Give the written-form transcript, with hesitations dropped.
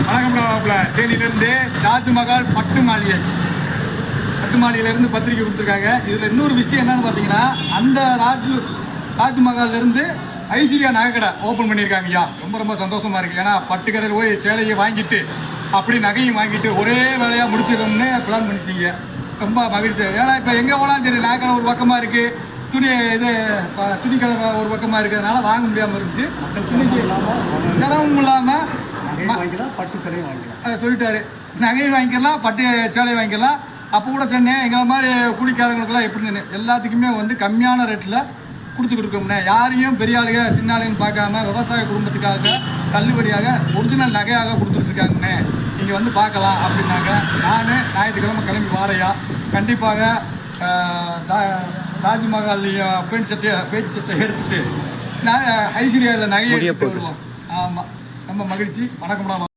வணக்கம்ல தேனியிலிருந்து தாஜ்மஹால் பட்டு மாளிகையிலிருந்து பத்திரிகை கொடுத்துருக்காங்க. இதுல இன்னொரு விஷயம் என்னன்னு பாத்தீங்கன்னா, அந்த தாஜ்மஹால்ல இருந்து ஐஸ்வர்யா நகைக்கடை ஓபன் பண்ணியிருக்காங்க. ஐயா ரொம்ப ரொம்ப சந்தோஷமா இருக்கு. ஏன்னா பட்டு கடையில் போய் சேலையை வாங்கிட்டு அப்படி நகையும் வாங்கிட்டு ஒரே வேலையா முடிச்சிடணும்னு பிளான் பண்ணிட்டீங்க. ரொம்ப மகிழ்ச்சி. ஏன்னா இப்ப எங்க போனாலும் சரி நகைக்கடை ஒரு பக்கமா இருக்கு, துணி கடை ஒரு பக்கமா இருக்கிறதுனால வாங்க முடியாம இருந்துச்சு. சிரமம் இல்லாம பட்டு சேலையும் வாங்கிக்கலாம் சொல்லிட்டாரு. நகையும் வாங்கிக்கலாம், பட்டு சேலை வாங்கிக்கலாம். அப்போ கூட சொன்னேன், எங்களை மாதிரி குடிக்காரங்களுக்கெல்லாம் எப்படின்னு எல்லாத்துக்குமே வந்து கம்மியான ரேட்டில் கொடுத்துக்கிட்டு இருக்கோம்னே. யாரையும் பெரிய ஆளுங்க சின்ன ஆளுங்கன்னு பார்க்காம விவசாய குடும்பத்துக்காக தள்ளுபடியாக ஒரிஜினல் நகையாக கொடுத்துட்டு இருக்காங்கண்ணே. நீங்கள் வந்து பார்க்கலாம் அப்படின்னாங்க. நான் ஞாயிற்றுக்கிழமை கிளம்பி வாரையா கண்டிப்பாக தாஜ்மஹால்லையும் பேண்ட் சட்டை எடுத்துட்டு நான் ஐஸ்வர்யாவில் நகையை எடுத்துட்டு வருவோம். ஆமாம், ரொம்ப மகிழ்ச்சி. வணக்கம்.